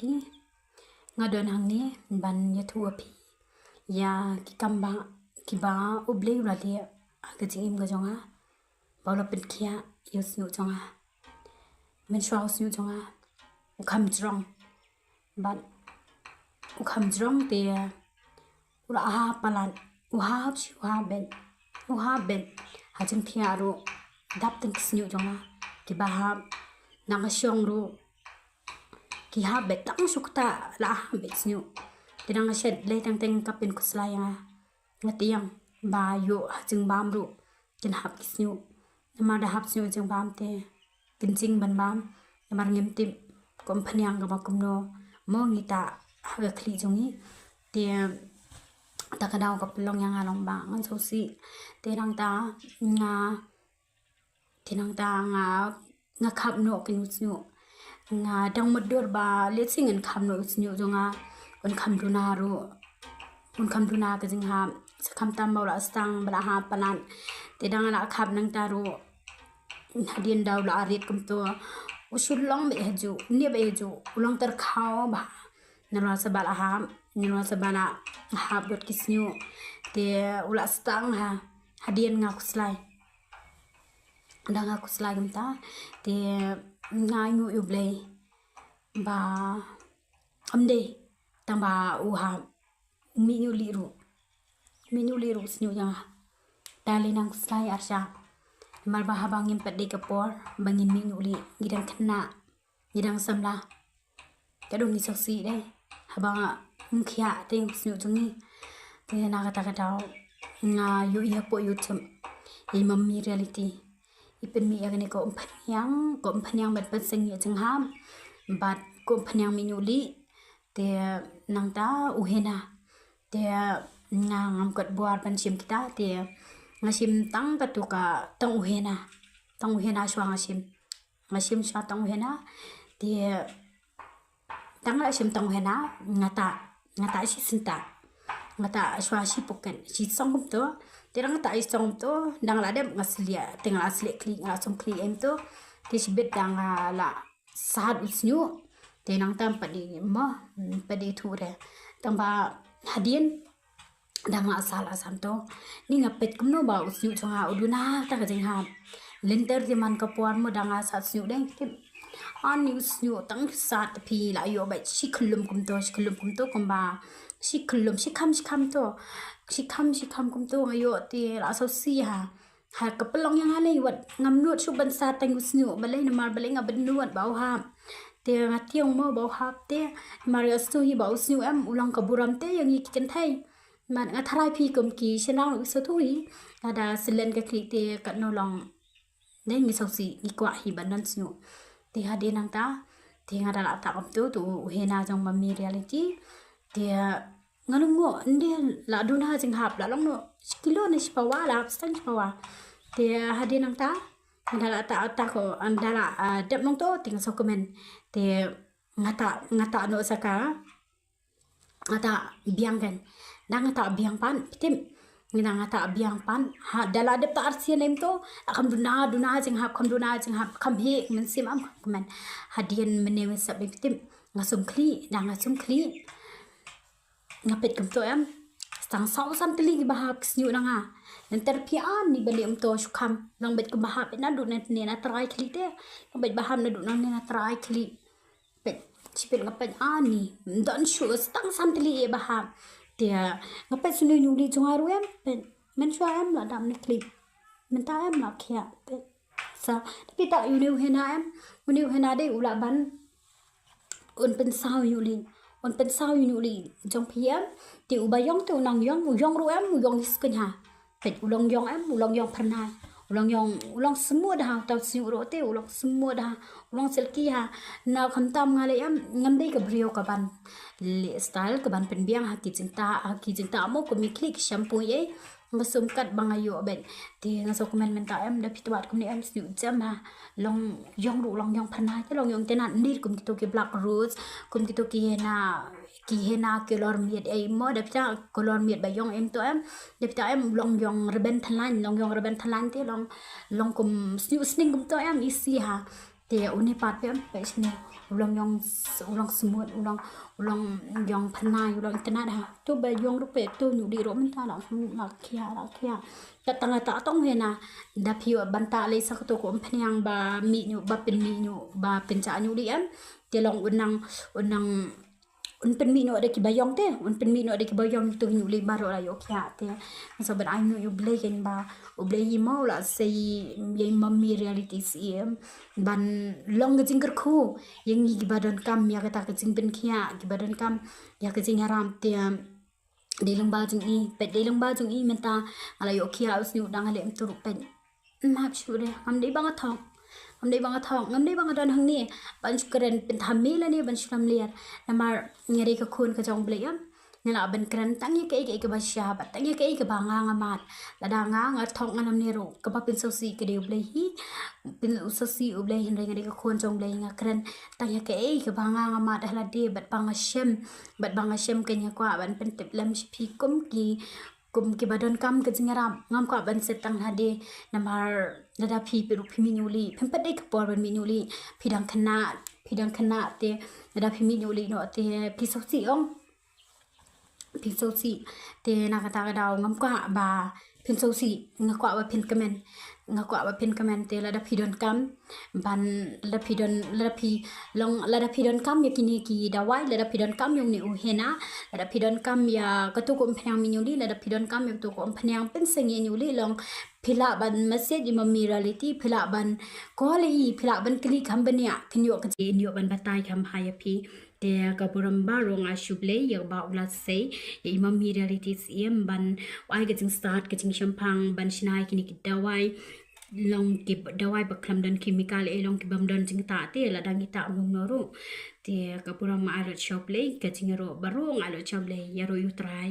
ki ngadon hang ni ban ya thu api ya ki kamba ki ba uble ula le aga jing im ga jonga bawla pen kia yus nu jonga men shwa us nu jonga ukham jrong ban ukham jrong te ula ha palan uha ben ha jing thia ro dap ten kisnu jonga ki ba ha nang syong ro ki ha bet tang sukta la ha bet snu tinang shed le tang teng kapin kuslaya ngatiang ba yo jing bam ro kin hap kisnu nama da hap snu jing bam te kin jing ban bam namar ngem tim kom phanyang ga ba kumno mo ngita ha ga khli jongi te ta ka daw ka pelong yang along ba ngan so si te nang ta nga tinang ta nga khap no kin snu nga dang modor ba letsing an kham no snu jonga on kham duna ka jing ha sakham tam bawla stang bala ha palan te dang la khap nang ta ro hadien daw la arit kum to usul long be heju ne be heju ulong tar khaw ba nalwa sa bala ha nalwa sa bala ha dot kisnu te ula stang ha hadien nga kuslai dang aku selagam ta te nganyu yublay ba amde tang ba uha minu liru snu yang dali nang slai arsha mar ba habangin pade kapor bangin minu li ngidang khna ngidang samla kadong ni saksi dai habang mkhya te snu jungi te na kata daw nga yu ya po youtube imami reality ipen mi agane ko phanyang bat pat sing ye jing ham bat ko phanyang minuli te nang ta uhena te nga ngam kat buar pan sim kita te ngasim tang katuka tang uhena shwa ngasim shwa tang uhena te tang la sim tang uhena ngata si sinta ngata shwa si poken si song to terang ta isong to dang la dem ngaslia teng asli kli ngasum kli em to ti sibet dang la sad usnyu te nang tam padi thu re tang ba hadien dang asal asam to ni ngapet kumno ba usnyu chonga uduna ta ka jing ha lenter di man ka puan mo dang asat snu deng tim an news nyu tang sat pi la yo ba shiklum kum to kum ba shikham to shikham kum to ayo te la so si ha ka pelong yang hale wat ngam nuat su ban sa tang usnu balai na mar balai ngaben nuat bau ha te ngationg mo bau ha te mario stu hi bau usnu am ulang ka buram te yang i ken thai man nga tharai phi kum ki senang so thu hi ada silen ka kli te ka no long nei ngi so si i kwa hi ban nan snu te ha de nang ta te nga da ta kam tu hena jong mami reality te nganungo inde la duna jing hap la long no kilo ni spawa la stang spawa te hadi nang ta andala ta ko andala dep nong to ting so komen te ngata no saka ngata biang kan dang ngata biang pan pitim ngina ngata biang pan ha dala dep ta arsian em to akam duna jing hap kam he men sim am komen hadien menewe sab pitim ngasum kli ngapet kum to em sang sau sam teli ki bahap kisnyu nanga nanti pian ni beli to shukam nang bet ku bahap na du na try kli te nang bet bahap na du na try kli bet sipet ngapet ani don shu stang sam teli e bahap te ngapet sunu nyuli jungaru em ben men shwa em la dam ni kli men ta em la khia bet sa tapi ta yu hena de ula ban un pen sao yuli on pen sao yuli jong pia ti ubayong tu nang yong ru em yong isken ha pet ulong yong phanai ulong semua dah tau siu ro te ulong semua dah ulong selki ha na khamtam ngale em ngam dei ka brio ka ban le style ka ban pen biang ha ki jingta mo ko mi klik shampoo ye ngasum kat bangayo ben ti ngaso komen menta em da pitwat kum ni em siu jam ha long yong phanai te long yong tenan nir kum to ki black rose kum to ki hena color miet ai mo da pita color miet ba yong em to em da pita em long yong reben thalan te long kum siu sning kum to em isi ha Te uni pat pe sini ulang semut ulang yang penai ulang internet ha tu ba yong ru pe tu nyu di ro men ta la kia ta tanga ta tong he na da phiu banta le sak to ko phnyang ba mi nyu ba pen mi nyu ba pen cha nyu di am te long unang pen mi no ada ki bayong te pen mi no ada ki bayong tu nyu li baro la yo kya te so but I know you blay ken ba u blay hi mau la sei ye mummy reality sim ban long ke jingker khu yang gi badan kam ya kata ke jing pen khia ki badan kam ya ke jing haram te de lang ba jing i pe de lang ba jing i menta ala yo kya us nyu dang ale tu ru pen map shure am dei bang thong ngam dei bang dan hang ni ban keren pen thammi la ni ban shram liar namar ngari ka khun ka jong bleyam nela ban keren tang ye ke ba sha ba tang ye ke ba nga nga mat la da nga thong nganam ni ro ka ba pin so si ke de blei hi pin so si u blei hin ngari ka khun jong blei nga keren tang ye ke ba nga mat hala de bat bang a shem ke nya kwa ban pen tip lam shi phi kum ki badan kam ke jingaram ngam kwa ban setang hade namar lada phi peru phi minuli phim pade ka por ban minuli phidang khana te lada phi minuli no te phi so si te na kata ka daw ngam kwa ba phin so si ngakwa ba phin kamen te lada phidon kam ban lada phi lada phidon kam yakini ki dawai lada phidon kam yung ni u hena lada phidon kam ya katu ko phanyang minuli lada phidon kam yak tu ko phanyang pen sengi nyuli long phila ban message mami reality phila ban kli kham bania thinyo ka ji nyo ban batai kham haya phi te kapuram ba rong a shuble ya ba ula sei ya mami reality sim ban wai ga jing start ka jing shampang ban shinai kini ki dawai long ki dawai ba kham dan chemical e long ki bam dan jing ta te la dang ta ngum no ro te kapuram ma alo shople ka jing ro barong alo choble ya ro yu try